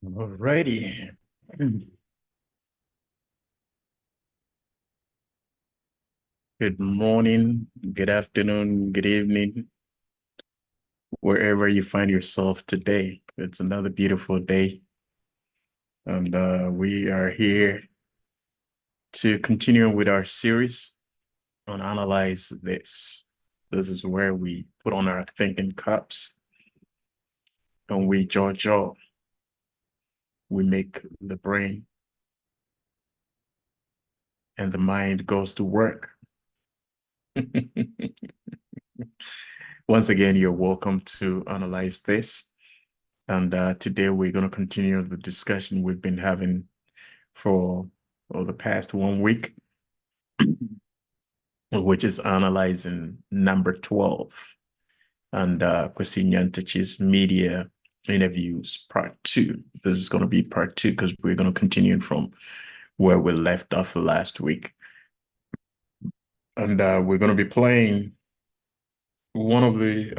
Alrighty. Good morning, good afternoon, good evening, wherever you find yourself today. It's another beautiful day. And we are here to continue with our series on Analyze This. This is where we put on our thinking caps and we judge all. We make the brain and the mind goes to work. Once again, you're welcome to Analyze This. And today we're going to continue the discussion we've been having for the past 1 week, which is analyzing number 12 and Kwesi Nyantakyi's media interviews part 2. This is going to be part 2 because we're going to continue from where we left off last week. And we're going to be playing one of the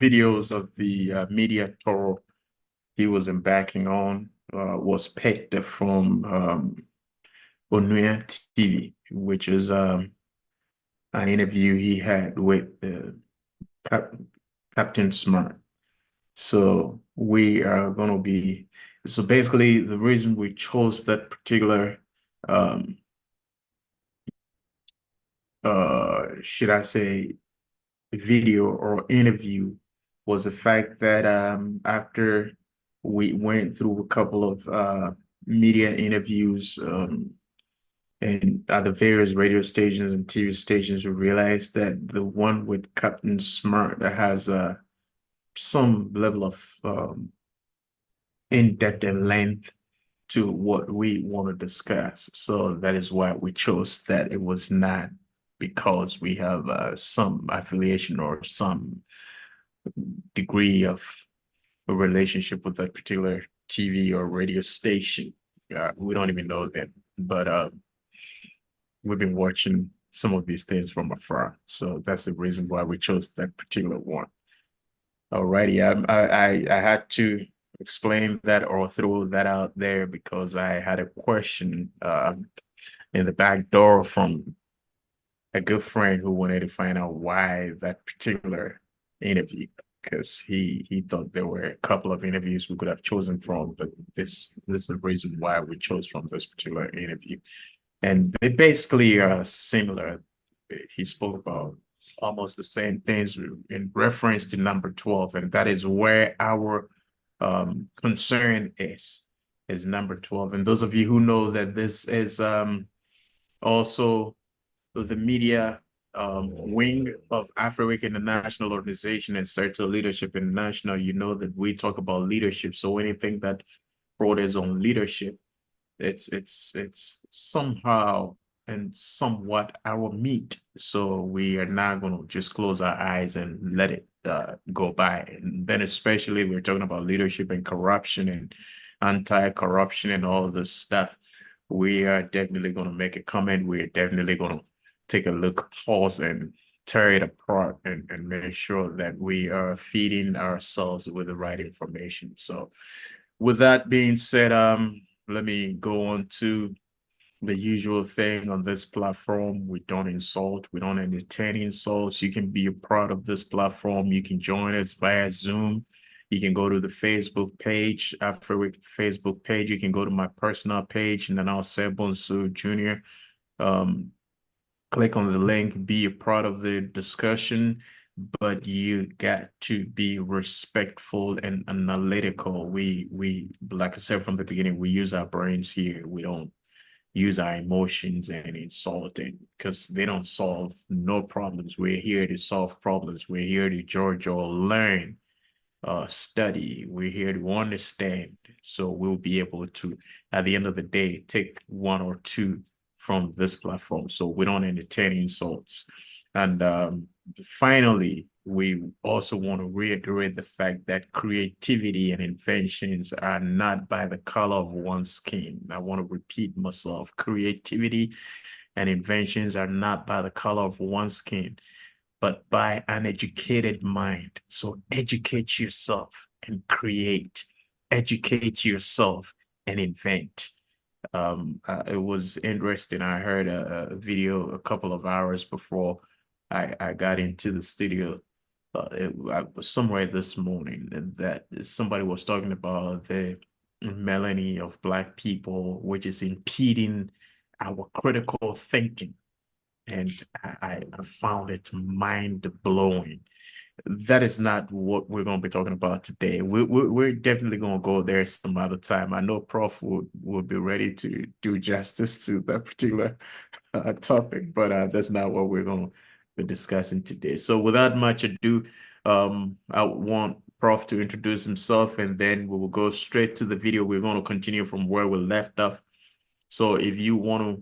videos of the media tour he was embarking on, was picked from Onuya TV, which is an interview he had with Captain Smart. So we are going to be, so basically the reason we chose that particular, should I say, video or interview was the fact that after we went through a couple of media interviews and at the various radio stations and TV stations, we realized that the one with Captain Smart that has some level of in-depth and length to what we want to discuss. So that is why we chose that. It was not because we have some affiliation or some degree of a relationship with that particular TV or radio station. We don't even know that, but we've been watching some of these things from afar. So that's the reason why we chose that particular one. Alrighty, I had to explain that or throw that out there because I had a question in the back door from a good friend who wanted to find out why that particular interview, because he thought there were a couple of interviews we could have chosen from, but this is the reason why we chose from this particular interview. And they basically are similar. He spoke about almost the same things in reference to number 12, and that is where our concern is number 12. And those of you who know that this is also the media wing of Africa International Organization and Certain Leadership International, you know that we talk about leadership. So anything that borders on leadership, it's somehow and somewhat our meat. So we are not going to just close our eyes and let it go by. And then especially we're talking about leadership and corruption and anti-corruption and all of this stuff. We are definitely going to make a comment. We're definitely going to take a look, pause, and tear it apart and make sure that we are feeding ourselves with the right information. So with that being said, let me go on to the usual thing on this platform. We don't insult, we don't entertain insults. You can be a part of this platform. You can join us via Zoom. You can go to the Facebook page. After we Facebook page, you can go to my personal page, and then I'll say Bonsu Jr. Click on the link, be a part of the discussion, but you got to be respectful and analytical. We like I said from the beginning, we use our brains here. We don't use our emotions and insulting because they don't solve no problems. We're here to solve problems. We're here to judge or learn, study. We're here to understand. So we'll be able to, at the end of the day, take one or two from this platform. So we don't entertain insults. And finally, we also want to reiterate the fact that creativity and inventions are not by the color of one's skin. I want to repeat myself. Creativity and inventions are not by the color of one's skin, but by an educated mind. So educate yourself and create, educate yourself and invent. It was interesting. I heard a video a couple of hours before I got into the studio. I was somewhere this morning that somebody was talking about the melanie of Black people, which is impeding our critical thinking. And I found it mind blowing. That is not what we're going to be talking about today. We're definitely going to go there some other time. I know Prof would be ready to do justice to that particular topic, but that's not what we're going to be discussing today. So without much ado, I want Prof to introduce himself, and then we will go straight to the video. We're going to continue from where we left off. So if you want to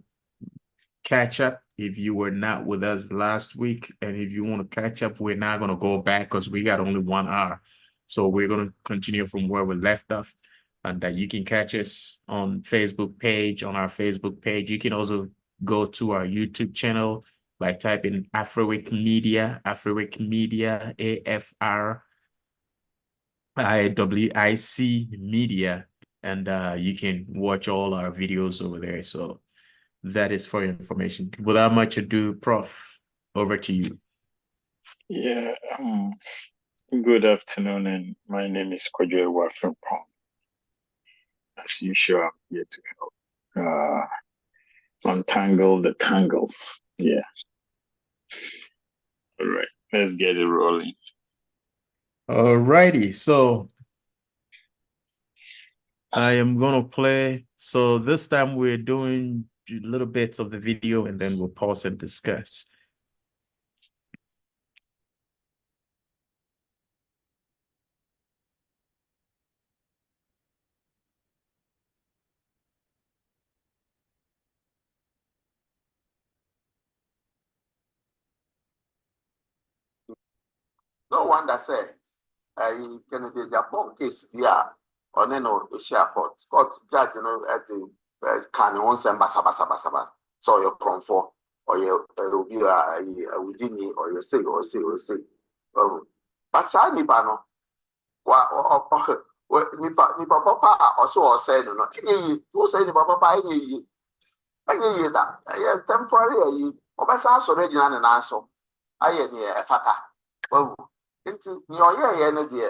catch up, if you were not with us last week, and if you want to catch up, we're not going to go back because we got only 1 hour. So we're going to continue from where we left off, and that you can catch us on Facebook page, on our Facebook page. You can also go to our YouTube channel by typing Afriwick Media, AFRIWIC Media, and you can watch all our videos over there. So that is for your information. Without much ado, Prof, over to you. Yeah, good afternoon, and my name is Kwesi Nyantakyi. As usual, I'm here to help untangle the tangles. Yeah. All right, let's get it rolling. All righty, so I am going to play. So this time we're doing little bits of the video, and then we'll pause and discuss. No wonder say Kennedy Japan case yeah or no Asia court judge at the can on some basa so you're from for or you will be within you or you say but say nipa no nipa papa also say no who say nipa papa any that temporary obesa so regional na so aye ne efata nti ni oyeye no de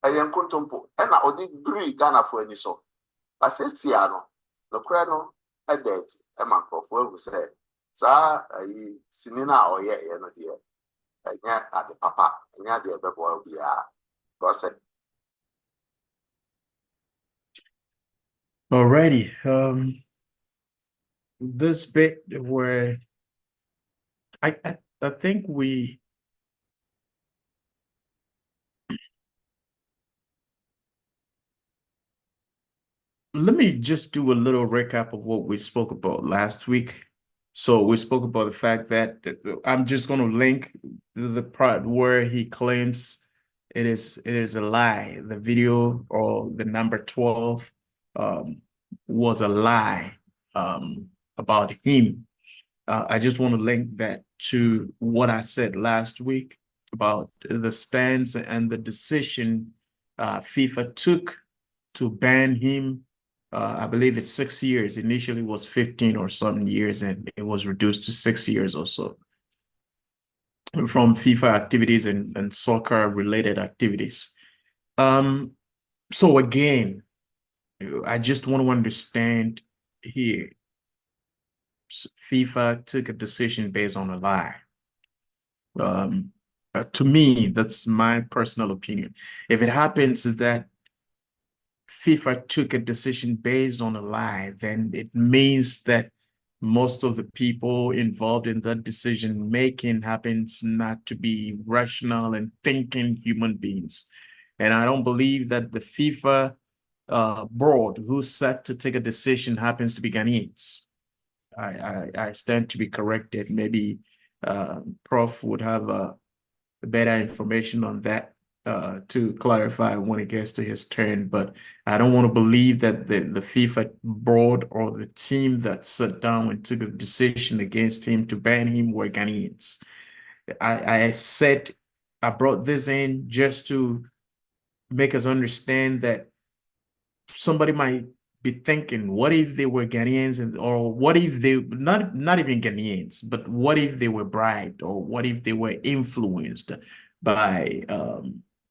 ɛyɛ nkontompo ɛna ɔde biri Ghana fo ani so asesia no nokora no ɛdet ɛma nkrɔfo ahu sɛ saa ayi sini na ɔyɛ no de ɛnyɛ ade papa ɛnyɛ ade ɛbɛbɔ biara gɔsɛ. Alrighty, this bit where I think let me just do a little recap of what we spoke about last week. So we spoke about the fact that I'm just going to link the part where he claims it is a lie. The video or the number 12 was a lie about him. I just want to link that to what I said last week about the stance and the decision FIFA took to ban him. I believe it's 6 years. Initially, it was 15 or some years, and it was reduced to 6 years or so from FIFA activities and soccer-related activities. So again, I just want to understand here. FIFA took a decision based on a lie. To me, that's my personal opinion. If it happens that FIFA took a decision based on a lie, then it means that most of the people involved in that decision making happens not to be rational and thinking human beings. And I don't believe that the FIFA board who's set to take a decision happens to be Ghanaians. I stand to be corrected. Maybe Prof would have better information on that to clarify when it gets to his turn. But I don't want to believe that the FIFA board or the team that sat down and took a decision against him to ban him were Ghanaians. I brought this in just to make us understand that somebody might be thinking, what if they were Ghanaians, or what if they not even Ghanaians, but what if they were bribed, or what if they were influenced by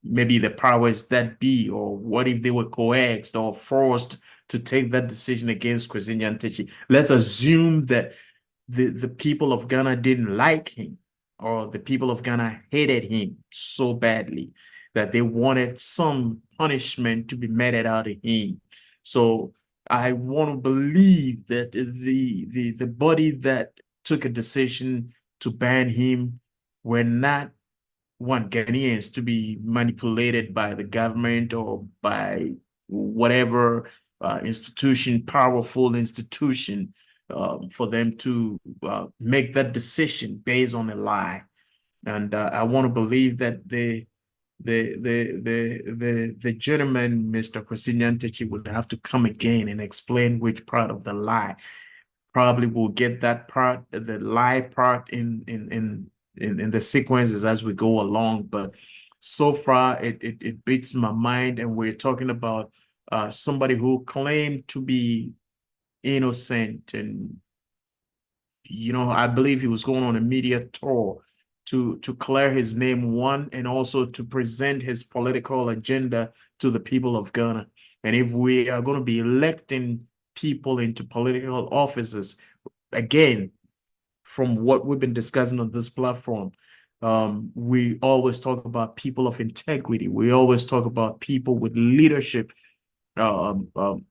maybe the powers that be, or what if they were coerced or forced to take that decision against Kwesi Nyantakyi? Let's assume that the people of Ghana didn't like him, or the people of Ghana hated him so badly that they wanted some punishment to be meted out of him. So I want to believe that the body that took a decision to ban him were not want Ghanaians to be manipulated by the government or by whatever institution, powerful institution, for them to make that decision based on a lie. And I want to believe that the gentleman, Mr. Kwesi Nyantakyi, would have to come again and explain which part of the lie. Probably will get that part, the lie part, in the sequences as we go along. But so far, it beats my mind, and we're talking about somebody who claimed to be innocent, and I believe he was going on a media tour to clear his name, one, and also to present his political agenda to the people of Ghana. And if we are going to be electing people into political offices, again, from what we've been discussing on this platform, we always talk about people of integrity. We always talk about people with leadership um, um,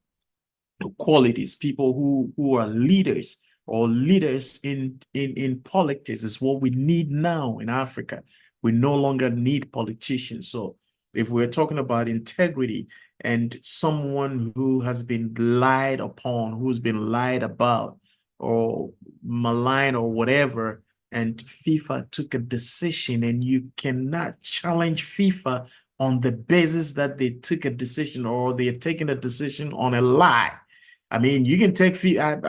qualities, people who are leaders, or leaders in politics is what we need now in Africa. We no longer need politicians. So if we're talking about integrity and someone who has been lied upon, who's been lied about or maligned or whatever, and FIFA took a decision, and you cannot challenge FIFA on the basis that they took a decision, or they're taking a decision on a lie. I mean, you can take FIFA.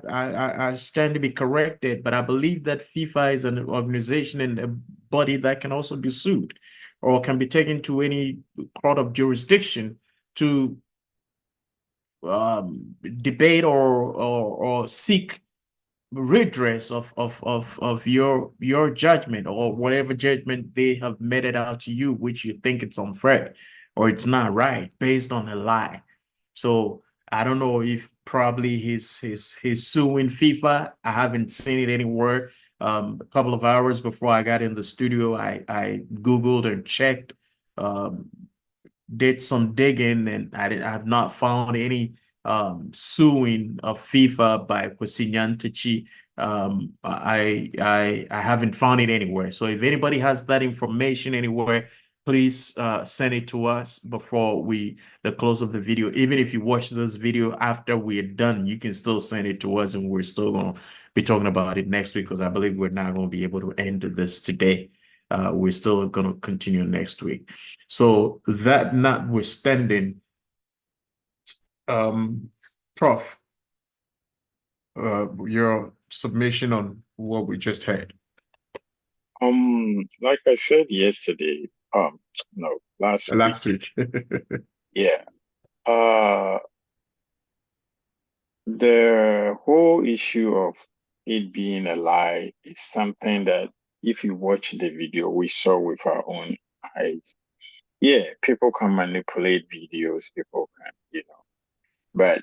I stand to be corrected, but I believe that FIFA is an organization and a body that can also be sued, or can be taken to any court of jurisdiction to debate or seek redress of your judgment, or whatever judgment they have meted out to you, which you think it's unfair or it's not right based on a lie. So I don't know if probably he's suing FIFA. I haven't seen it anywhere. A couple of hours before I got in the studio, I Googled and checked, um, did some digging, and I have not found any suing of FIFA by Kwesi Nyantakyi. I haven't found it anywhere. So if anybody has that information anywhere, please send it to us before the close of the video. Even if you watch this video after we're done, you can still send it to us, and we're still going to be talking about it next week, because I believe we're not going to be able to end this today. We're still going to continue next week. So that notwithstanding, Prof, your submission on what we just had. Like I said yesterday, no, last week. Yeah. The whole issue of it being a lie is something that, if you watch the video, we saw with our own eyes. Yeah, people can manipulate videos, people can, but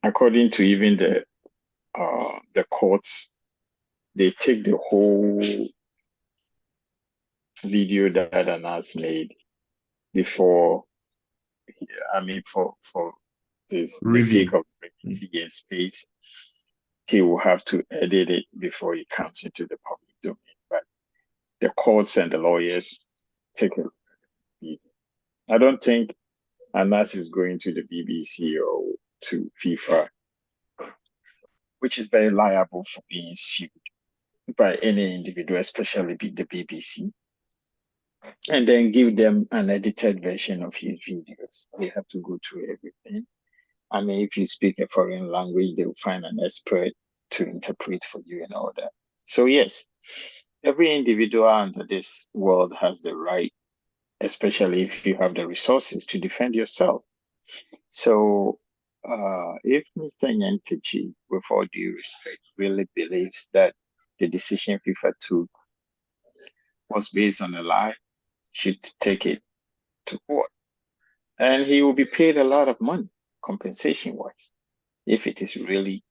according to even the courts, they take the whole video that Anas made before, I mean, for the sake of brevity and space, he will have to edit it before it comes into the public domain. But the courts and the lawyers take a look at the video. I don't think Anas is going to the BBC or to FIFA, which is very liable for being sued by any individual, especially the BBC, and then give them an edited version of his videos. They have to go through everything. I mean, if you speak a foreign language, they'll find an expert to interpret for you and all that. So yes, every individual under this world has the right, especially if you have the resources to defend yourself. So, if Mr. Nyantakyi, with all due respect, really believes that the decision FIFA took was based on a lie, should take it to court. And he will be paid a lot of money, compensation wise, if it is really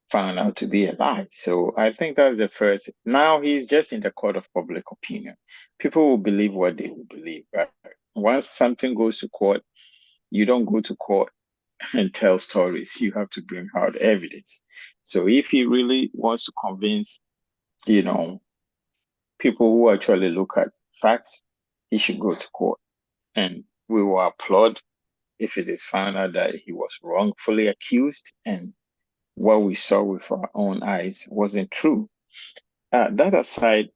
found out to be a lie. So I think that's the first. Now he's just in the court of public opinion. People will believe what they will believe. But once something goes to court, you don't go to court and tell stories. You have to bring out evidence. So if he really wants to convince, you know, people who actually look at facts, he should go to court. And we will applaud if it is found out that he was wrongfully accused and what we saw with our own eyes wasn't true. That aside,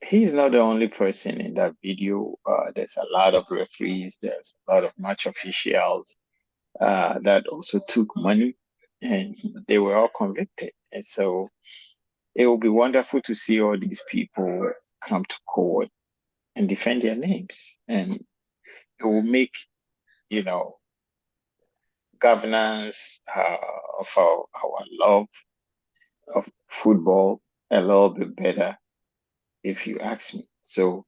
he's not the only person in that video. There's a lot of referees, there's a lot of match officials that also took money and they were all convicted. And so it will be wonderful to see all these people come to court and defend their names. And it will make, you know, governance of our love of football a little bit better, if you ask me. So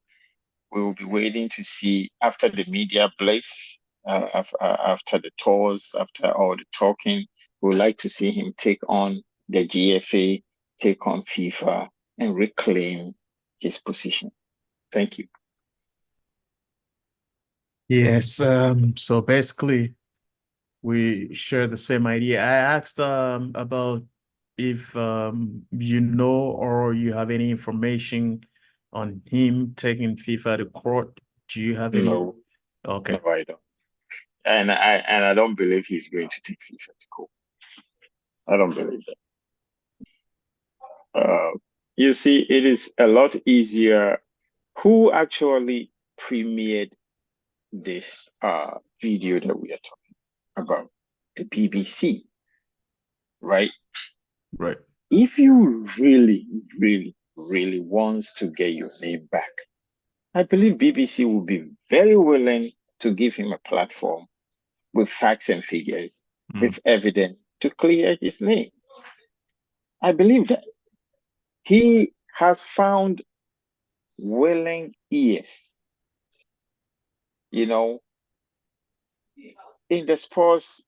we will be waiting to see after the media blaze, after the tours, after all the talking. We would like to see him take on the GFA, take on FIFA, and reclaim his position. Thank you. Yes, so basically we share the same idea. I asked about if you know or you have any information on him taking FIFA to court. Do you have any? No, Okay. no, I don't. And I don't believe he's going to take FIFA to court. I don't believe that. You see, it is a lot easier. Who actually premiered this video that we are talking about? The BBC, right? Right. If you really, really, really wants to get your name back, I believe BBC will be very willing to give him a platform with facts and figures, with evidence to clear his name. I believe that. He has found willing ears, you know, in the sports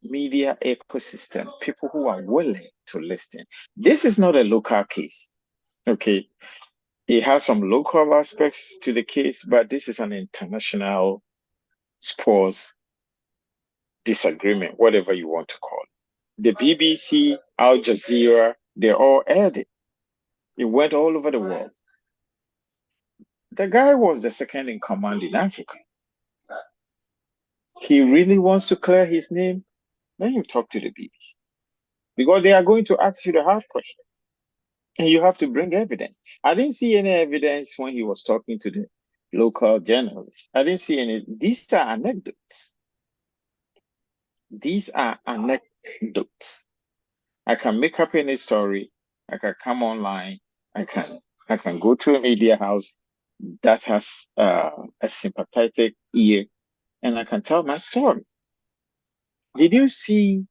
media ecosystem, people who are willing to listen. This is not a local case, okay? It has some local aspects to the case, but this is an international sports disagreement, whatever you want to call it. The BBC, Al Jazeera, they all aired it. It went all over the world. The guy was the second in command in Africa. He really wants to clear his name, let him talk to the BBC. Because they are going to ask you the hard questions. And you have to bring evidence. I didn't see any evidence when he was talking to the local journalists. I didn't see any. These are anecdotes. These are anecdotes. I can make up any story. I can come online. I can go to a media house that has a sympathetic ear, and I can tell my story. Did you see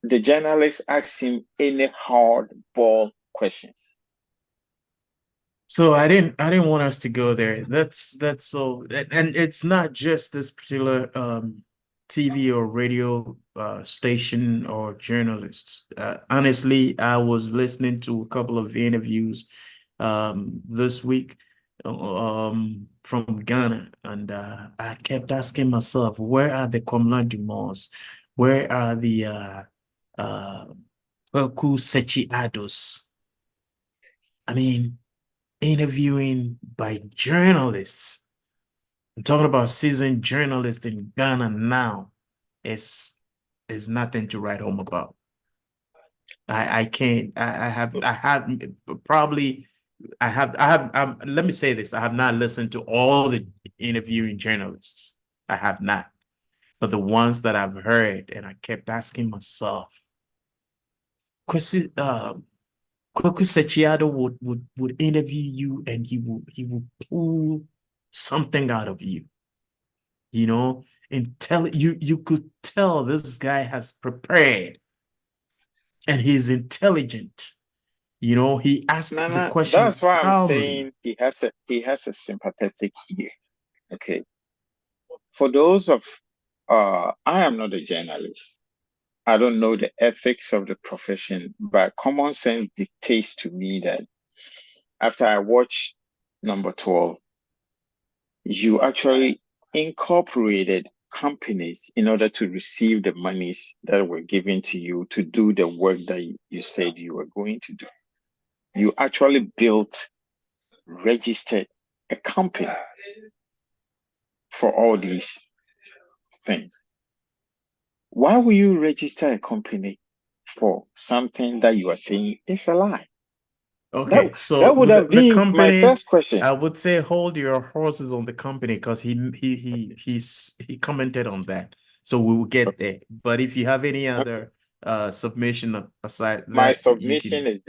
the journalist ask him any hardball questions? So I didn't want us to go there. That's so, and it's not just this particular TV or radio station or journalists. Honestly, I was listening to a couple of interviews this week from Ghana, and I kept asking myself, where are the Komla Dumors? Where are the Kweku Sechi Ados? I mean, interviewing by journalists. I'm talking about seasoned journalists in Ghana now. It's nothing to write home about. I can't. I have probably let me say this. I have not listened to all the interviewing journalists. I have not. But the ones that I've heard, and I kept asking myself, Kwesi Kwaku Sechiado would interview you and he would pull something out of you, you know, and tell you could tell this guy has prepared and he's intelligent. You know, he asked the Nana, question that's why I'm calmly. saying he has a sympathetic ear. Okay. For those of I am not a journalist. I don't know the ethics of the profession, but common sense dictates to me that after I watch number 12, you actually incorporated companies in order to receive the monies that were given to you to do the work that you said you were going to do. You actually built, registered a company for all these things. Why will you register a company for something that you are saying is a lie? Okay, so That would have the been my company, first question. I would say hold your horses on the company because he commented on that. So we will get there. But if you have any Okay. other submission aside My that you submission can. is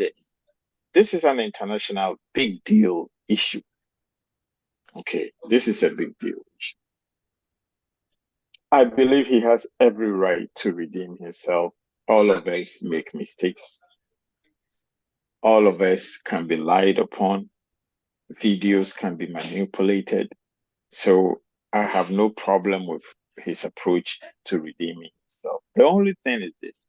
this is an international big deal issue. Okay, this is a big deal issue. I believe he has every right to redeem himself. All of us make mistakes. All of us can be lied upon. Videos can be manipulated. So I have no problem with his approach to redeeming himself. The only thing is this.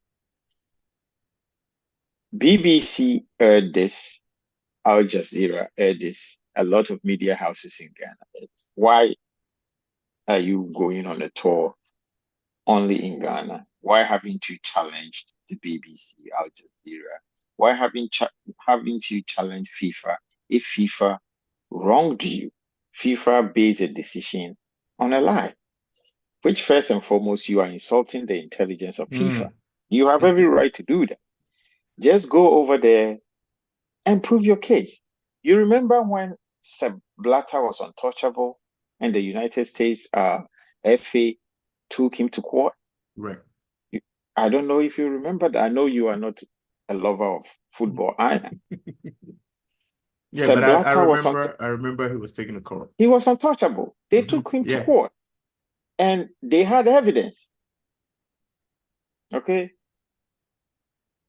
BBC aired this, Al Jazeera aired this, a lot of media houses in Ghana. Why are you going on a tour only in Ghana? Why haven't you challenged the BBC, Al Jazeera? Why haven't you challenged FIFA? If FIFA wronged you, FIFA based a decision on a lie, which first and foremost, you are insulting the intelligence of FIFA. You have every right to do that. Just go over there and prove your case. You remember when Sepp Blatter was untouchable and the United States FA took him to court? Right. I don't know if you remember that. I know you are not a lover of football. Yeah, but Sepp I Blatter remember he was taking a court. he was untouchable. They took him to Yeah. court and they had evidence. Okay.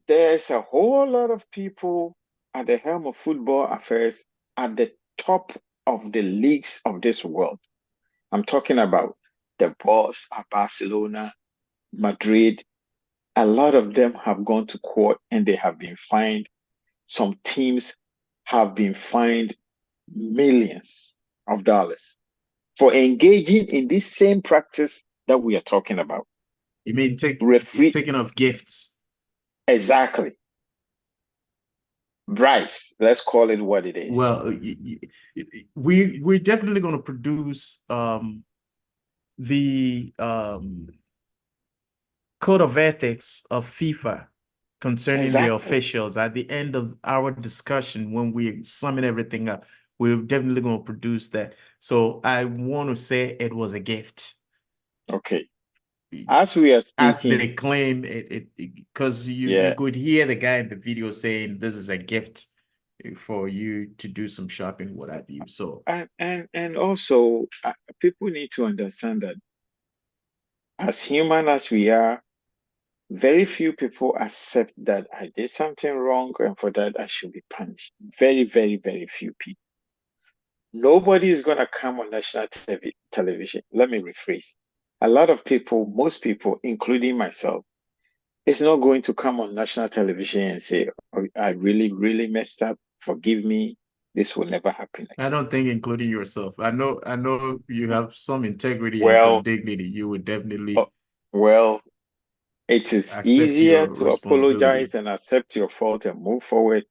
There's a whole lot of people at the helm of football affairs at the top of the leagues of this world. I'm talking about the boss at Barcelona, Madrid. A lot of them have gone to court and they have been fined. Some teams have been fined millions of dollars for engaging in this same practice that we are talking about. You mean taking of gifts? Exactly. Bryce, let's call it what it is. Well, we're definitely going to produce the code of ethics of FIFA concerning the officials at the end of our discussion when we summing everything up. We're definitely going to produce that. So I want to say it was a gift. Okay. As we are speaking, as they claim it because you could hear the guy in the video saying this is a gift for you to do some shopping, what have you. So and also people need to understand that as human as we are, very few people accept that I did something wrong and for that I should be punished. Very, very, very few people. Nobody is going to come on national television. Let me rephrase. A lot of people, most people, including myself, is not going to come on national television and say, oh, I really, really messed up. Forgive me. This will never happen again. I don't think including yourself. I know you have some integrity and some dignity. You would definitely it is easier to apologize and accept your fault and move forward.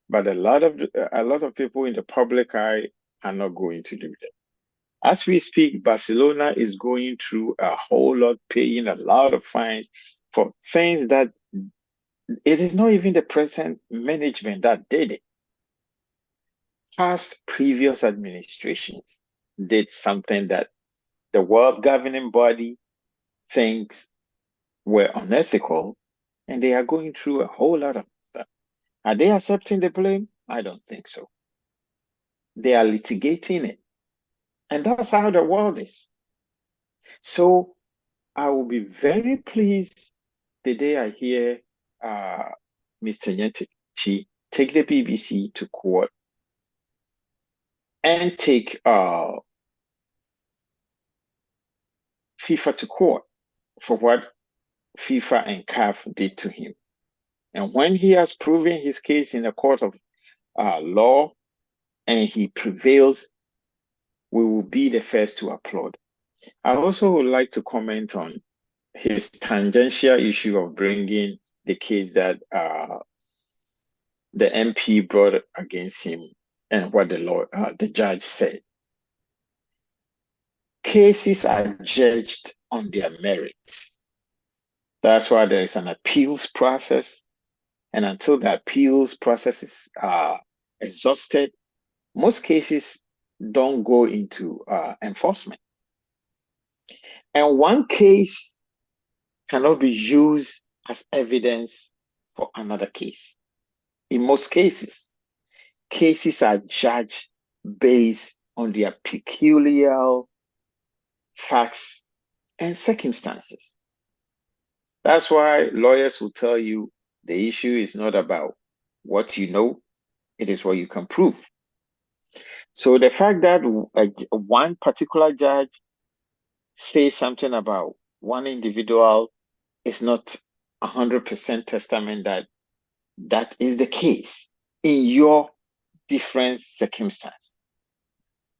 But a lot of people in the public eye are not going to do that. As we speak, Barcelona is going through a whole lot, paying a lot of fines for things that it is not even the present management that did it. Past previous administrations did something that the world governing body thinks were unethical, and they are going through a whole lot of stuff. Are they accepting the blame? I don't think so. They are litigating it. And that's how the world is. So I will be very pleased the day I hear Mr. Nyantakyi take the BBC to court and take FIFA to court for what FIFA and CAF did to him. And when he has proven his case in a court of law and he prevails, we will be the first to applaud. I also would like to comment on his tangential issue of bringing the case that the MP brought against him and what the judge said. Cases are judged on their merits. That's why there is an appeals process. And until the appeals process is exhausted, most cases don't go into enforcement. And one case cannot be used as evidence for another case. In most cases, cases are judged based on their peculiar facts and circumstances. That's why lawyers will tell you the issue is not about what you know, it is what you can prove. So the fact that one particular judge says something about one individual is not 100% testament that that is the case in your different circumstance.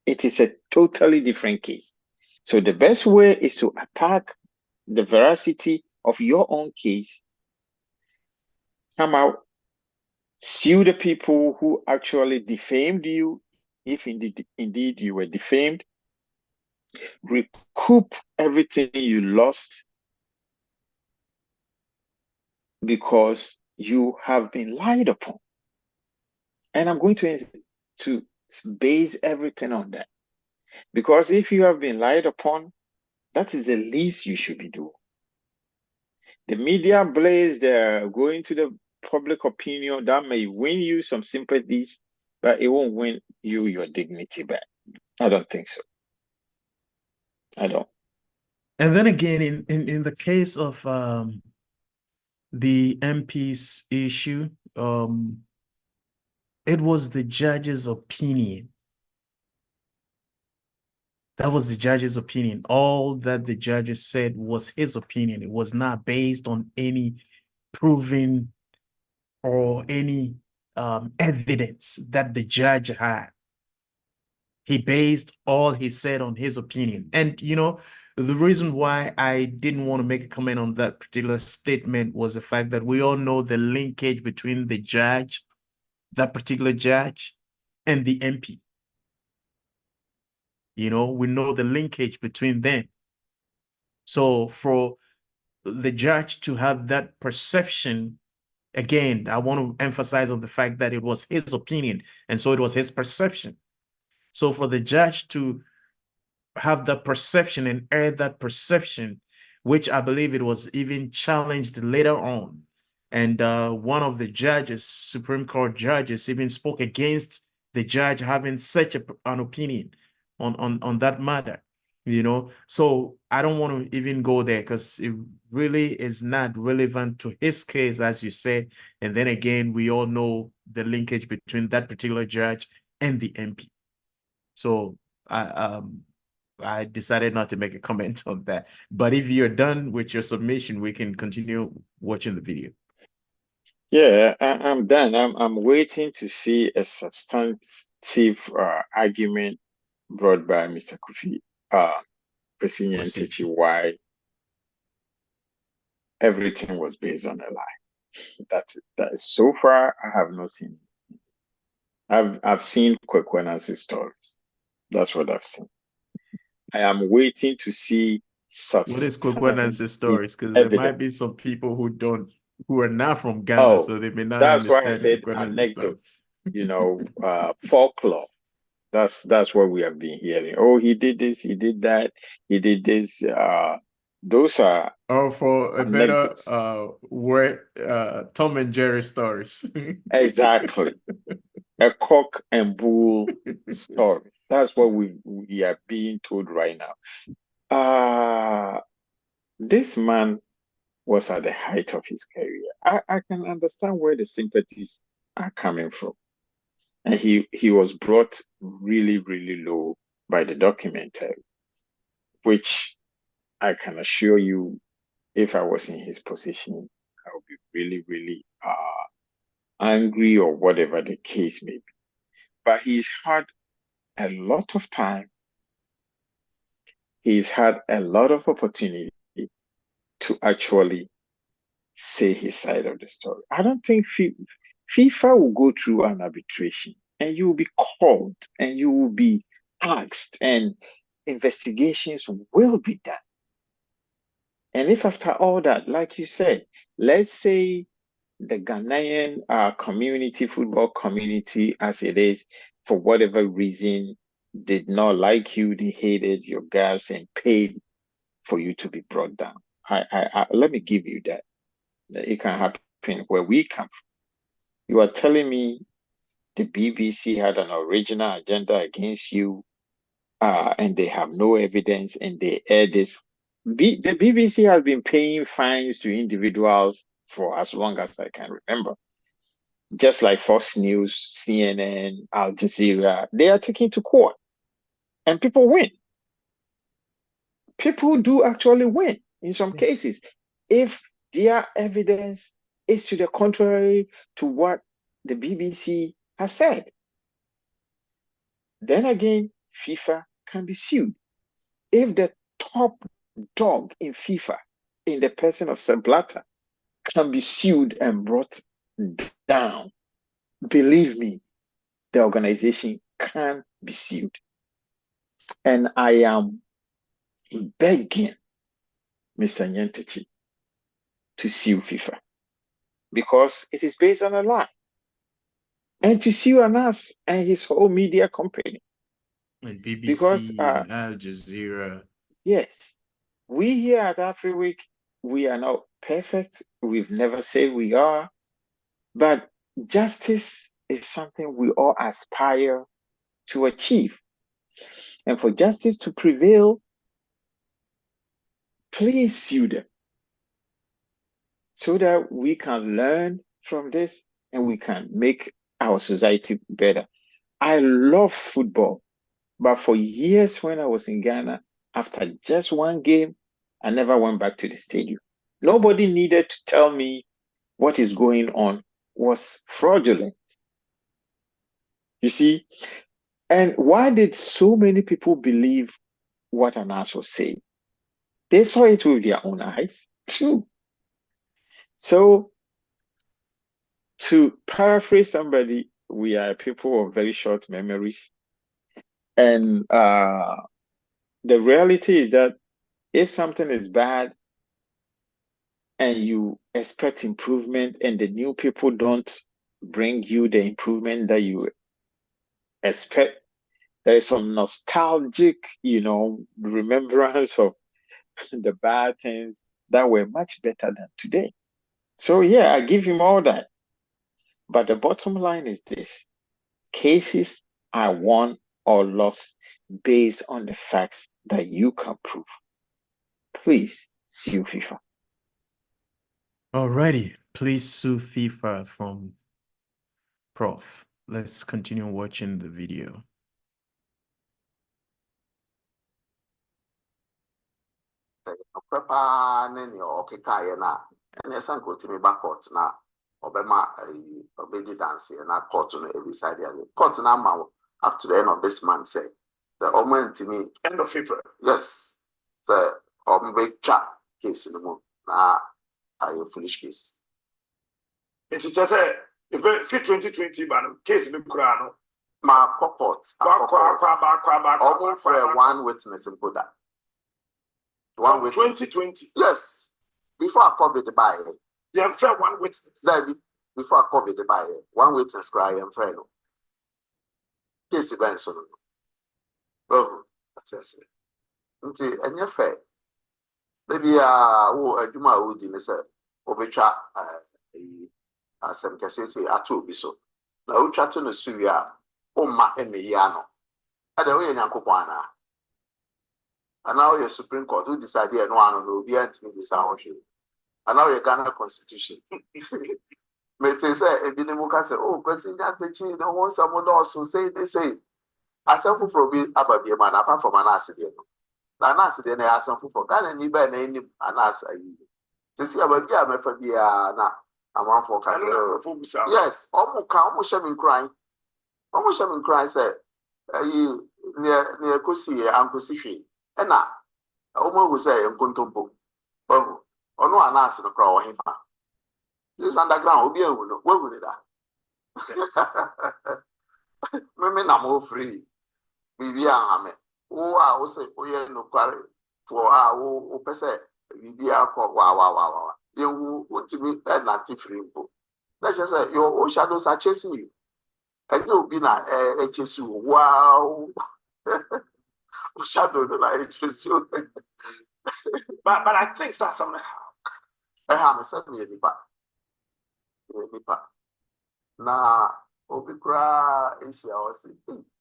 It is a totally different case. So the best way is to attack the veracity of your own case, come out, sue the people who actually defamed you, if indeed you were defamed, recoup everything you lost because you have been lied upon. And I'm going to base everything on that. Because if you have been lied upon, that is the least you should be doing. The media blaze, they're going to the public opinion that may win you some sympathies, but it won't win you your dignity back. I don't think so. I don't. And then again, in the case of the MP's issue, it was the judge's opinion. That was the judge's opinion. All that the judge said was his opinion. It was not based on any proven or any evidence that the judge had. He based all he said on his opinion. And, you know, the reason why I didn't want to make a comment on that particular statement was the fact that we all know the linkage between the judge, that particular judge, and the MP. You know, we know the linkage between them. So for the judge to have that perception, again, I want to emphasize on the fact that it was his opinion, and so it was his perception. So for the judge to have that perception and air that perception, which I believe it was even challenged later on, and one of the judges, Supreme Court judges, even spoke against the judge having such an opinion on that matter, you know. So I don't want to even go there because it really is not relevant to his case, as you said. And then again, we all know the linkage between that particular judge and the MP. So I decided not to make a comment on that. But if you're done with your submission, we can continue watching the video. Yeah, I'm done. I'm waiting to see a substantive argument brought by Mr. Kwesi Nyantakyi why everything was based on a lie. That is so far I have not seen. I've seen Kwesi stories. That's what I've seen. I am waiting to see what is Kwesi stories? Because there might be some people who are not from Ghana, so they may not understand. That's why I said anecdotes, you know, folklore. That's what we have been hearing. Oh, he did this, he did that, he did this. Those are Or for a better anecdotes. word, Tom and Jerry stories. Exactly. A cock and bull story. That's what we are being told right now. This man was at the height of his career. I can understand where the sympathies are coming from. And he was brought really, really low by the documentary, which I can assure you, if I was in his position, I would be really, really angry or whatever the case may be. But he's had a lot of time, he's had a lot of opportunity to actually say his side of the story. I don't think FIFA will go through an arbitration and you will be called and you will be asked and investigations will be done. And if after all that, like you said, let's say the Ghanaian community, football community as it is, for whatever reason, did not like you, they hated your guys and paid for you to be brought down. Let me give you that. It can happen where we come from. You are telling me the BBC had an original agenda against you, and they have no evidence, and they air this. The BBC has been paying fines to individuals for as long as I can remember. Just like Fox News, CNN, Al Jazeera, they are taken to court, and people win. People do actually win in some cases if their evidence is to the contrary to what the BBC has said. Then again, FIFA can be sued. If the top dog in FIFA, in the person of Sepp Blatter, can be sued and brought down, believe me, the organization can be sued. And I am begging Mr. Nyantakyi to sue FIFA because it is based on a lie. And to sue on us and his whole media company. And BBC because, and Al Jazeera. Yes, we here at AfriWeek, we are not perfect. We've never said we are. But justice is something we all aspire to achieve. And for justice to prevail, please sue them so that we can learn from this and we can make our society better. I love football, but for years when I was in Ghana, after just one game, I never went back to the stadium. Nobody needed to tell me what is going on was fraudulent. You see? And why did so many people believe what ANALYZ was saying? They saw it with their own eyes too. So, to paraphrase somebody, we are people of very short memories. And the reality is that if something is bad and you expect improvement and the new people don't bring you the improvement that you expect, there is some nostalgic, remembrance of the bad things that were much better than today. So yeah, I give him all that. But the bottom line is this: cases are won or lost based on the facts that you can prove. Please sue FIFA. Alrighty, please sue FIFA from Prof. Let's continue watching the video. Papa nene okekaye na ene san ko timi ba court na obema obedi dance na court no every side ya court na ma up to the end of this month say the moment to me end of April. Yes, so be cha case no na a foolish case. It's just a fit 2020 ban case no kura no ma court almost for one witness in Buddha. One witness. 2020. Yes. Before I COVID the buyer. Yeah, friend one witness. Before I COVID the buyer. One witness cry and friend. Case event so. Oh, that's it. Until any fair. maybe wo adwuma a wodi ne sɛ wobɛtwa asɛm kɛseɛ sɛ ato obi so na wotwa to no so wie a womma ɛmɛyi ano ɛdɛ woyɛ nyankopɔn anaa woyɛ Supreme Court wo decide no ano na obi antimi bisa ho hwee anaa woyɛ Ghana Constitution mete sɛ ebi ne mu ka sɛ Kwesi Nyantakyi na wɔn nsɛm dɔɔso sei asɛm foforɔ bi aba bie ma na apart from anaase deɛ no na anaase deɛ na yɛ asɛm foforɔ Ghana ni bɛɛ na anim anaase ayi sisi abaabi a mɛfa biara na amanfoɔ ka sɛ yes ɔmo hyɛ me nkran sɛ ayi neɛ kɔsi yɛ ankosi hwee ɛna ɔmo ehu sɛ yɛ nkontompo ɔno anaase no koraa ɔhe fa this underground obi ehu no wehu ne da meme na mo free bibi ahame wo a wo se oyɛ nokware for a wo pɛ sɛ bibi akɔ wa yewu wotimi nante free mpo na kyerɛ sɛ your shadows are chasing you ɛnyɛ obi na chase you wow shadow no na chase you but I think that's something me sɛ me nipa na obi kura ahyia wɔ se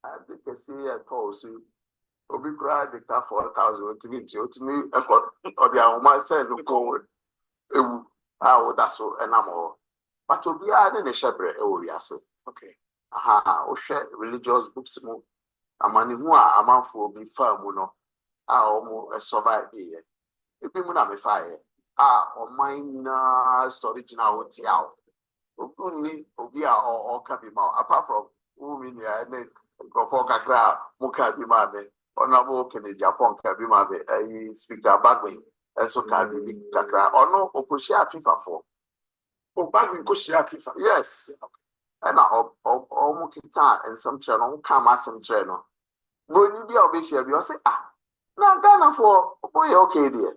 ade kɛse yɛ tɔɔ so obi kura de ka 4,000 otimi ɛkɔ ɔde ahoma sɛ no kɔ ewu a woda so ɛnam hɔ but obiara ne hyɛ brɛ ɛwɔ wiase okay wohwɛ religious books mu amanihu a amanfoɔ bi fa mu no a wɔn survive yɛ ebi mu na mefa yɛ a ɔman nyinaa sɔre gyina hɔ tia obi a ɔka bi ma apart from wumi nua ne nkurɔfoɔ kakra a moka bi ma me ɔnam kene Japan ka bi ma me ayi speaker Bagwin ɛnso ka bi kakra ɔno okohyia afifafoɔ Bagwin kohyia afifa yes ɛna ɔmo kita nsɛm kyerɛ no ɔmo ka ma asɛm kyerɛ no broni bi a ɔbɛhyia bi ɔsɛ na Ghanafoɔ ɔyɛ okay deɛ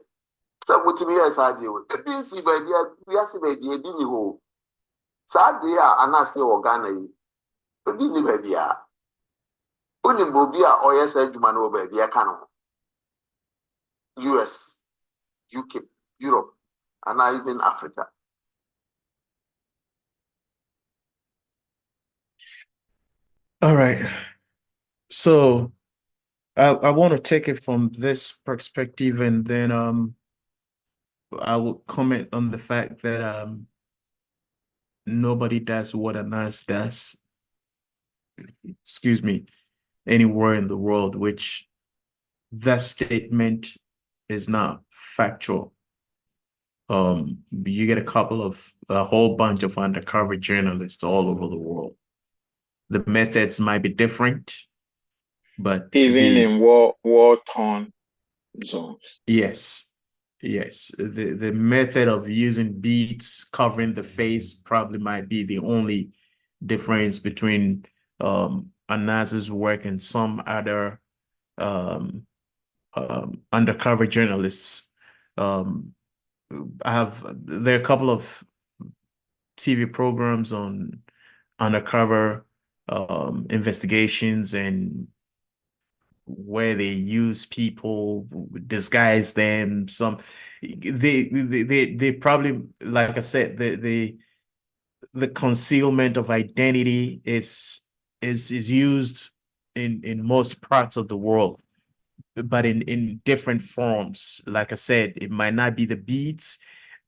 sɛ motumi yɛ saa deɛ o ebi nsi baabi a wiase baabi ebi ni hɔ saa deɛ a anaasɛ wɔ Ghana yi ebi ni baabi a onim obi a ɔyɛ saa adwuma no wɔ baabi ɛka no US UK Europe and even Africa. All right. So I want to take it from this perspective, and then I will comment on the fact that nobody does what ANALYZ does, excuse me, anywhere in the world, which that statement is not factual. You get a whole bunch of undercover journalists all over the world. The methods might be different, but even in war-torn zones. Yes. The method of using beads covering the face probably might be the only difference between ANALYZ's work and some other undercover journalists. There are a couple of TV programs on undercover investigations and where they use people, disguise them. They probably, like I said, the concealment of identity is used in most parts of the world, but in different forms. Like I said, it might not be the beads,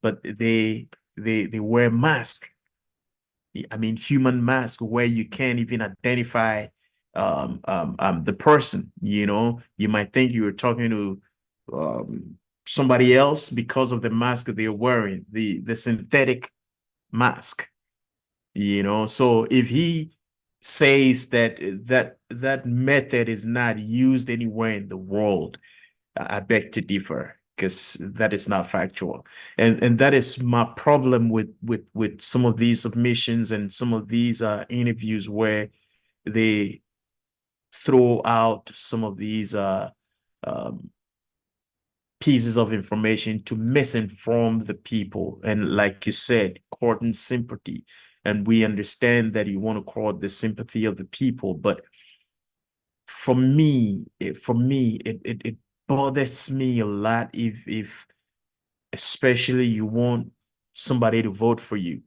but they wear masks. I mean, human mask where you can't even identify the person. You might think you were talking to somebody else because of the mask they're wearing, the synthetic mask. So if he says that method is not used anywhere in the world, I beg to differ, because that is not factual. And that is my problem with some of these submissions and some of these interviews where they throw out some of these pieces of information to misinform the people. And like you said, courting sympathy. And we understand that you want to court the sympathy of the people, but for me, it bothers me a lot if especially you want somebody to vote for you.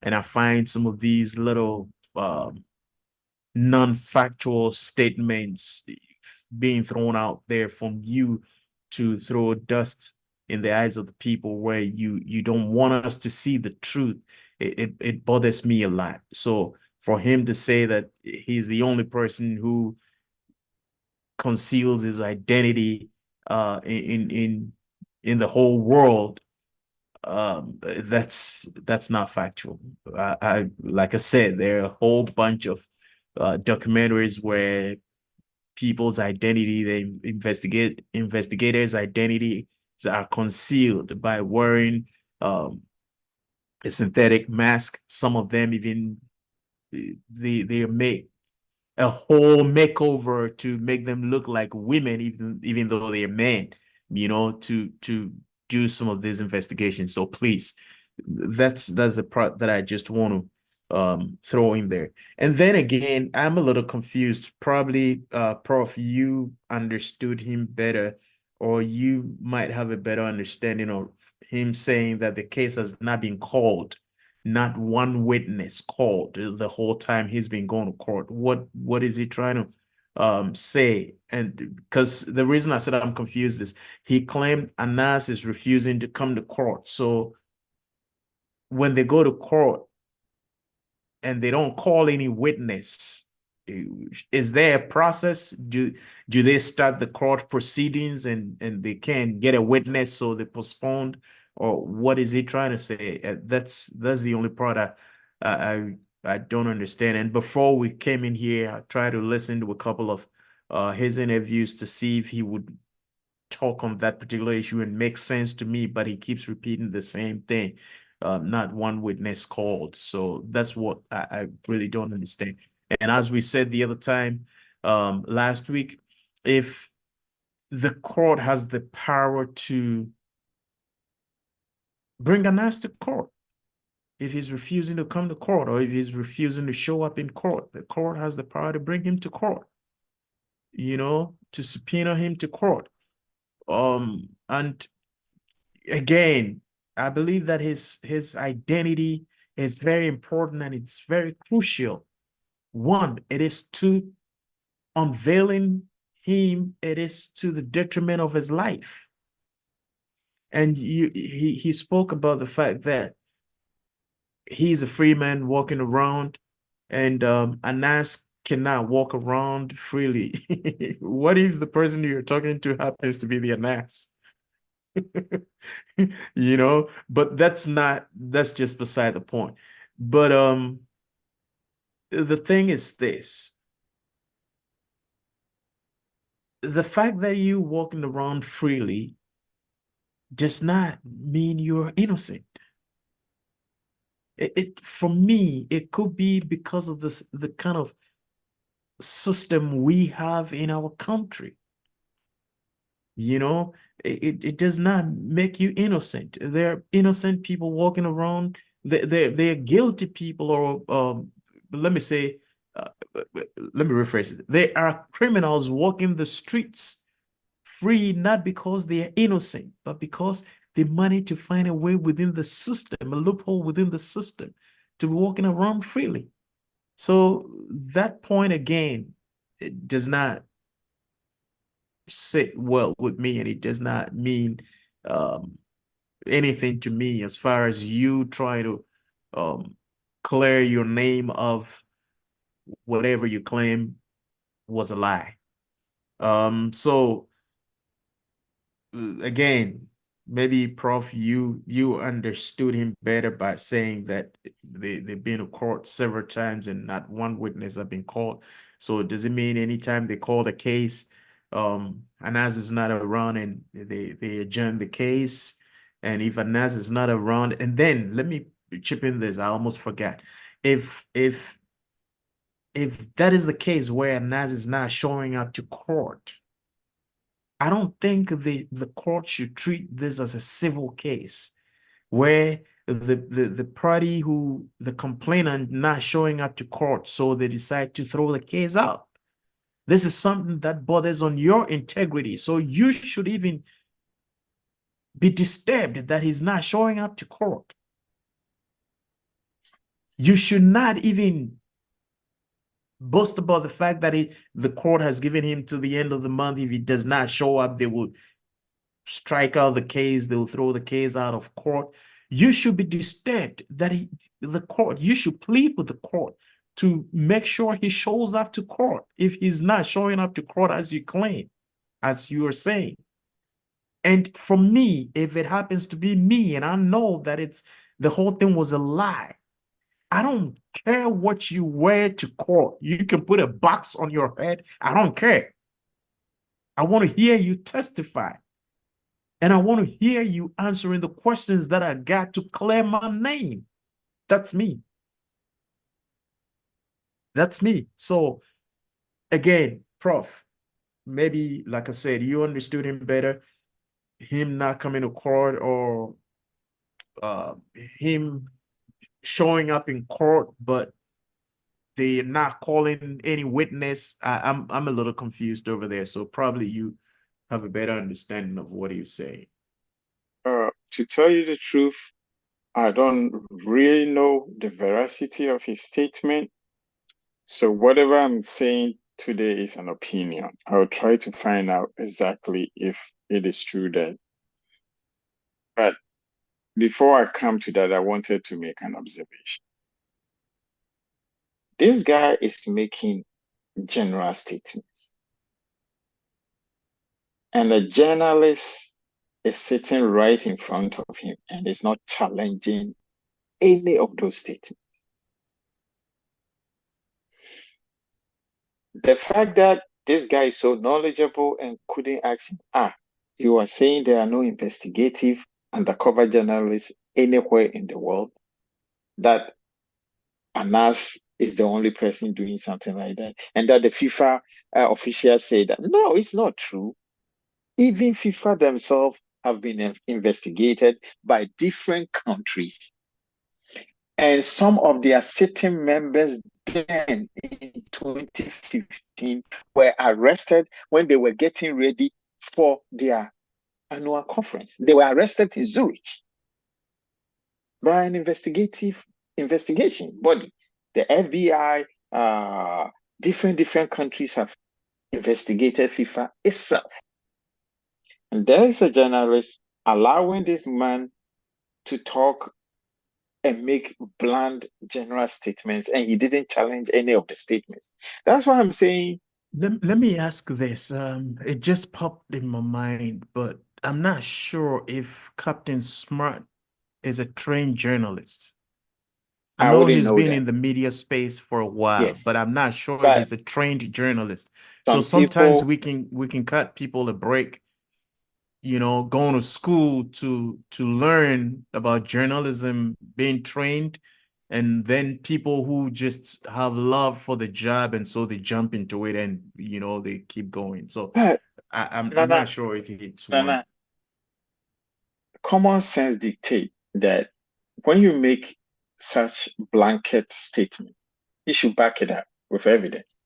And I find some of these little non-factual statements being thrown out there from you to throw dust in the eyes of the people where you don't want us to see the truth. It bothers me a lot. So for him to say that he's the only person who conceals his identity in the whole world, that's not factual. I like I said, there are a whole bunch of documentaries where people's identity, they investigators' identities are concealed by wearing a synthetic mask. Some of them even they make a whole makeover to make them look like women, even though they're men, to do some of these investigations. So please, that's the part that I just want to throw in there. And then again, I'm a little confused. Probably, Prof, you understood him better, or you might have a better understanding of him saying that the case has not been called, not one witness called the whole time he's been going to court. What is he trying to say? And because the reason I said I'm confused is he claimed Anas is refusing to come to court. So when they go to court and they don't call any witness, is there a process? Do they start the court proceedings and they can't get a witness, so they postponed? Or what is he trying to say? That's the only part I don't understand. And before we came in here, I tried to listen to a couple of his interviews to see if he would talk on that particular issue and make sense to me, but he keeps repeating the same thing. Not one witness called. So that's what I really don't understand. And as we said the other time, last week, if the court has the power to bring Anas to court, if he's refusing to come to court, or if he's refusing to show up in court, the court has the power to bring him to court, to subpoena him to court. And again, I believe that his identity is very important and it's very crucial. One, it is to unveiling him, it is to the detriment of his life. And he spoke about the fact that he's a free man walking around, and Anas cannot walk around freely. What if the person you're talking to happens to be the Anas? But that's just beside the point. But the thing is this: the fact that you walking around freely does not mean you're innocent. For me, it could be because of the kind of system we have in our country. It does not make you innocent. There are innocent people walking around. They're guilty people, or let me say, let me rephrase it. There are criminals walking the streets free, not because they are innocent, but because they manage to find a way within the system, a loophole within the system, to be walking around freely. So that point again, it does not sit well with me, and it does not mean anything to me as far as you try to clear your name of whatever you claim was a lie. So again, maybe Prof, you understood him better by saying that they've been to court several times and not one witness have been called. So does it mean anytime they call the case, Anas is not around and they adjourn the case? And if Anas is not around, and then let me chip in this, I almost forgot. If that is the case where Anas is not showing up to court, I don't think the court should treat this as a civil case where the party the complainant not showing up to court, so they decide to throw the case out. This is something that bothers on your integrity. So you should even be disturbed that he's not showing up to court. You should not even boast about the fact that the court has given him to the end of the month. If he does not show up, they will strike out the case. They will throw the case out of court. You should be disturbed that you should plead with the court to make sure he shows up to court if he's not showing up to court as you claim, as you are saying. And for me, if it happens to be me and I know that the whole thing was a lie, I don't care what you wear to court. You can put a box on your head. I don't care. I want to hear you testify. And I want to hear you answering the questions that I got to clear my name. That's me. That's me. So again, Prof, maybe, like I said, you understood him better. Him not coming to court or him showing up in court, but they're not calling any witness. I'm a little confused over there. So probably you have a better understanding of what he's saying. To tell you the truth, I don't really know the veracity of his statement. So whatever I'm saying today is an opinion. I'll try to find out exactly if it is true then. But before I come to that, I wanted to make an observation. This guy is making general statements. And a journalist is sitting right in front of him and is not challenging any of those statements. The fact that this guy is so knowledgeable and couldn't ask him, you are saying there are no investigative undercover journalists anywhere in the world, that ANALYZ is the only person doing something like that, and that the FIFA officials say that. No, it's not true. Even FIFA themselves have been investigated by different countries. And some of their sitting members then in 2015 were arrested when they were getting ready for their annual conference. They were arrested in Zurich by an investigation body. The FBI, different countries have investigated FIFA itself. And there is a journalist allowing this man to talk and make bland general statements, and he didn't challenge any of the statements. That's why I'm saying. Let me ask this. It just popped in my mind, but I'm not sure if Captain Smart is a trained journalist. I know he's been in the media space for a while, yes, but I'm not sure if he's a trained journalist. So sometimes we can cut people a break, going to school to learn about journalism, being trained, and then people who just have love for the job, and so they jump into it and they keep going. So I'm not sure if it's one. Common sense dictates that when you make such blanket statement, you should back it up with evidence.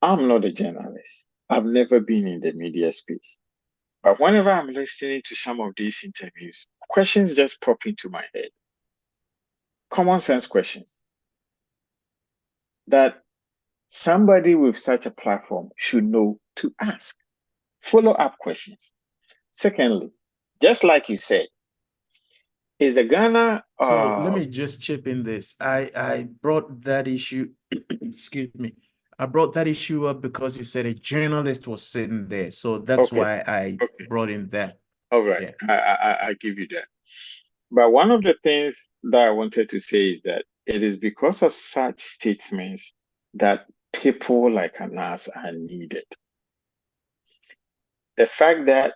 I'm not a journalist. I've never been in the media space. But whenever I'm listening to some of these interviews, questions just pop into my head. Common sense questions that somebody with such a platform should know to ask. Follow-up questions. Secondly, just like you said, is the Ghana... So let me just chip in this. I brought that issue, excuse me. I brought that issue up because you said a journalist was sitting there. So that's why I brought in that. All right, yeah. I give you that. But one of the things that I wanted to say is that it is because of such statements that people like ANALYZ are needed. The fact that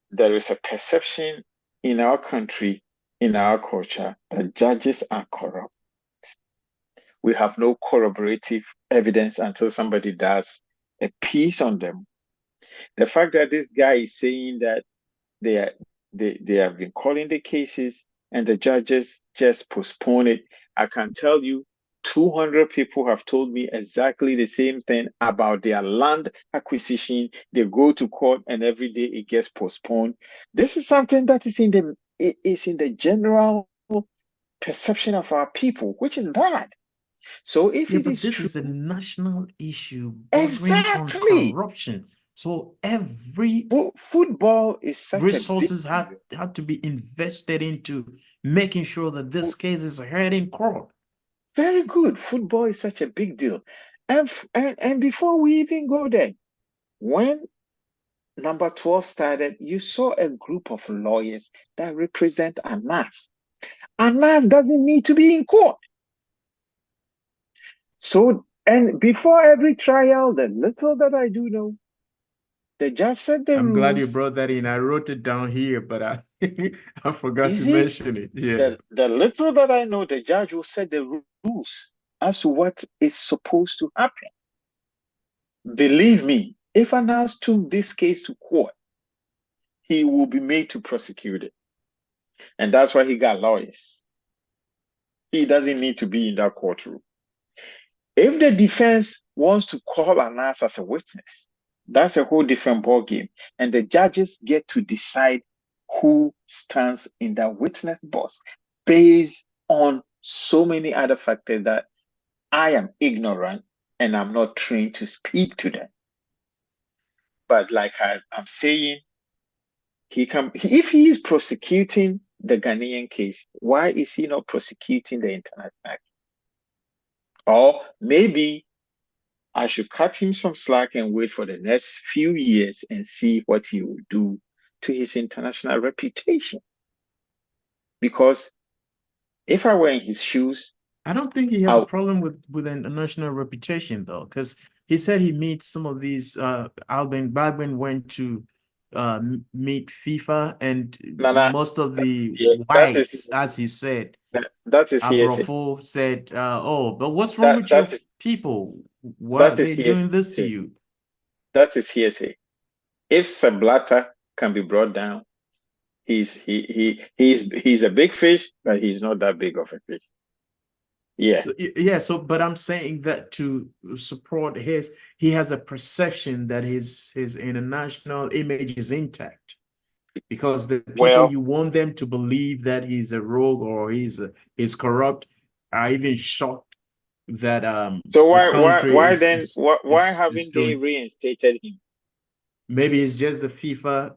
there is a perception in our country, in our culture, that judges are corrupt. We have no corroborative evidence until somebody does a piece on them. The fact that this guy is saying that they have been calling the cases and the judges just postpone it, I can tell you 200 people have told me exactly the same thing about their land acquisition. They go to court and every day it gets postponed. This is something that is in the general perception of our people, which is bad. So if Yeah, it but is this true, is a national issue bordering on exactly. corruption. So every Football is such a big resources deal. had to be invested into making sure that this case is heard in court. Very good. Football is such a big deal. And before we even go there, when number 12 started, you saw a group of lawyers that represent ANALYZ. ANALYZ doesn't need to be in court. So, and before every trial, the little that I do know, the judge set the I'm glad you rules. brought that in. I wrote it down here, but I forgot You to see, mention it. Yeah. the little that I know, the judge will set the rules as to what is supposed to happen. Believe me, if ANALYZ took this case to court, he will be made to prosecute it. And that's why he got lawyers. He doesn't need to be in that courtroom. If the defense wants to call ANALYZ as a witness, that's a whole different ballgame. And the judges get to decide who stands in that witness box based on so many other factors that I am ignorant and I'm not trained to speak to them. But like I'm saying, if he is prosecuting the Ghanaian case, why is he not prosecuting the international case? Or maybe I should cut him some slack and wait for the next few years and see what he will do to his international reputation. Because if I were in his shoes, I don't think he has a problem with an national reputation though, because he said he meets some of these Alban Bagman went to meet FIFA and Nana, most of the that is whites, as he said, that is hearsay. Abrofo said, oh, but what's wrong with your That is people? Why are that is they doing this to hearsay. you? That is hearsay. If Sablata can be brought down, he's a big fish, but he's not that big of a fish. Yeah. Yeah, so but I'm saying that to support he has a perception that his international image is intact because the people you want them to believe that he's a rogue or he's corrupt are even shocked that so the country why is haven't they doing. reinstated him? Maybe it's just the FIFA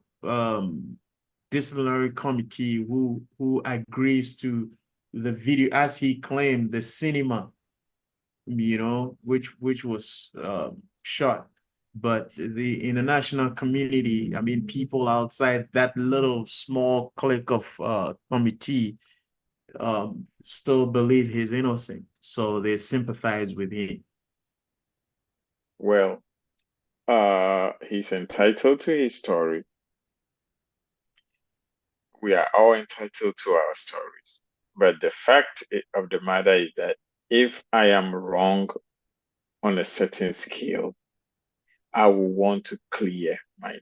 disciplinary committee who agrees to the video as he claimed the cinema, which was shot. But the international community, I mean, people outside that little small clique of committee still believe he's innocent. So they sympathize with him. Well, he's entitled to his story. We are all entitled to our stories. But the fact of the matter is that if I am wrong on a certain scale, I will want to clear my name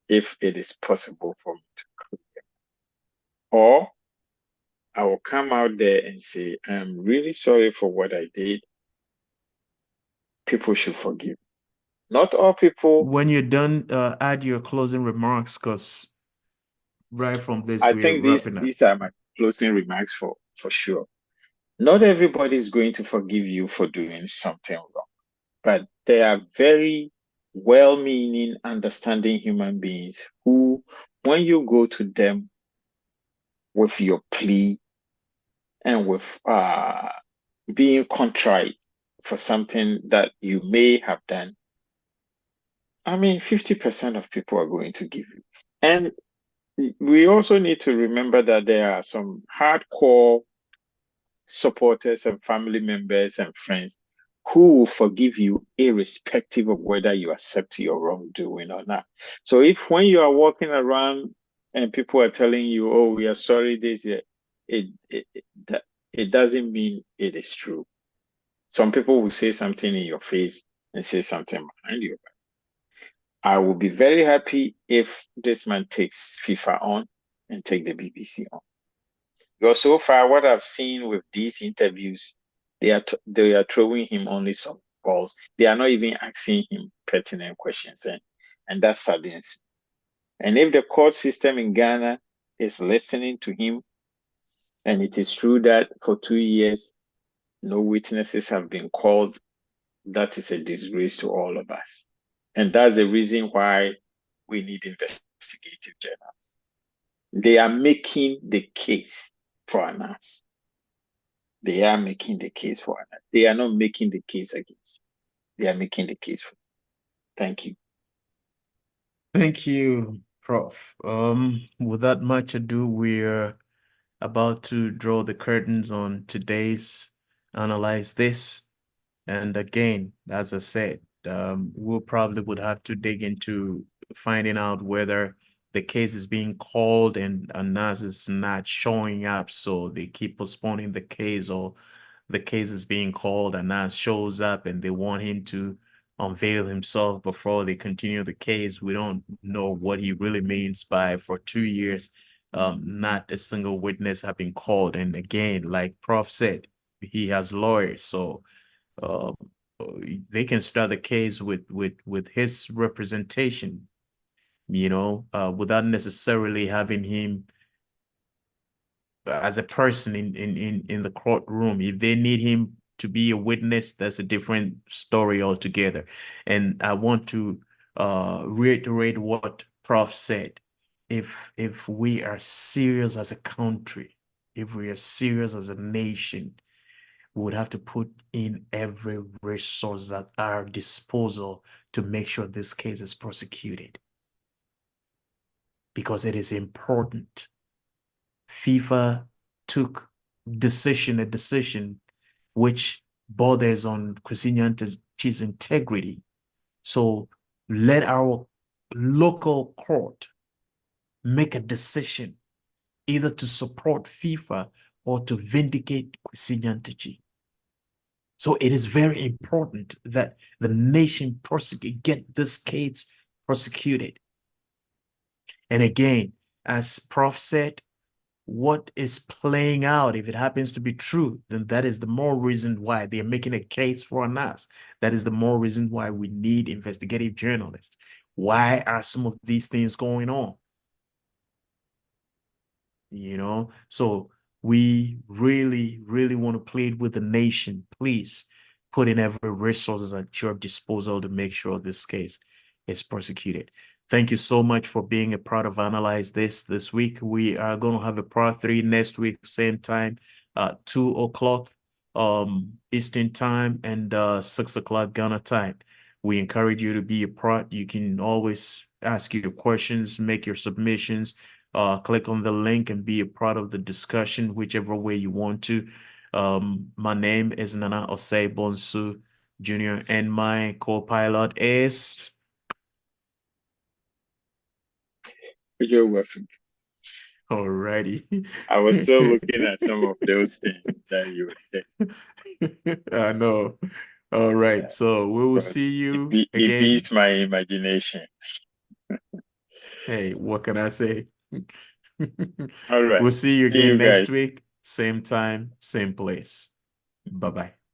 if it is possible for me to clear. Or I will come out there and say, I'm really sorry for what I did. People should forgive. Not all people. When you're done, add your closing remarks because right from this, I we're think wrapping up. these are my closing remarks for sure. Not everybody is going to forgive you for doing something wrong, but there are very well-meaning, understanding human beings who, when you go to them with your plea and with being contrite for something that you may have done, I mean, 50% of people are going to give you. And we also need to remember that there are some hardcore supporters and family members and friends who will forgive you irrespective of whether you accept your wrongdoing or not. So if when you are walking around and people are telling you, oh, we are sorry, it doesn't mean it is true. Some people will say something in your face and say something behind your back. I will be very happy if this man takes FIFA on and take the BBC on. Because so far, what I've seen with these interviews they are throwing him only some balls. They are not even asking him pertinent questions, and that saddens me. And if the court system in Ghana is listening to him, and it is true that for 2 years no witnesses have been called, that is a disgrace to all of us. And that's the reason why we need investigative journalists. They are making the case for ANALYZ. They are making the case for ANALYZ. They are not making the case against. They are making the case for. Thank you. Thank you, Prof. Without much ado, we're about to draw the curtains on today's Analyze This. And again, as I said, we'll probably would have to dig into finding out whether the case is being called and ANALYZ is not showing up. So they keep postponing the case, or the case is being called and ANALYZ shows up and they want him to unveil himself before they continue the case. We don't know what he really means by for 2 years. Not a single witness have been called. And again, like Prof said, he has lawyers. So uh, they can start the case with his representation, without necessarily having him as a person in the courtroom. If they need him to be a witness, that's a different story altogether. And I want to reiterate what Prof said. If we are serious as a country, if we are serious as a nation, we would have to put in every resource at our disposal to make sure this case is prosecuted, because it is important. FIFA took a decision which borders on Kwesi Nyantakyi's integrity. So let our local court make a decision either to support FIFA or to vindicate Kwesi Nyantakyi. So it is very important that the nation get this case prosecuted. And again, as Prof said, what is playing out, if it happens to be true, then that is the more reason why they're making a case for ANALYZ. That is the more reason why we need investigative journalists. Why are some of these things going on? So we really, really want to plead with the nation. Please put in every resources at your disposal to make sure this case is prosecuted. Thank you so much for being a part of ANALYZ this week. We are going to have a part 3 next week, same time, 2 o'clock Eastern time and 6 o'clock Ghana time. We encourage you to be a part. You can always ask your questions, make your submissions, click on the link and be a part of the discussion, whichever way you want to. My name is Nana Osei Bonsu Jr. and my co-pilot is You're welcome. Alrighty. I was still looking at some of those things that you were saying. I know. All right. So we will see you it again. beats my imagination. Hey, what can I say? All right. We'll see you again you next guys. week. Same time, same place. Bye-bye.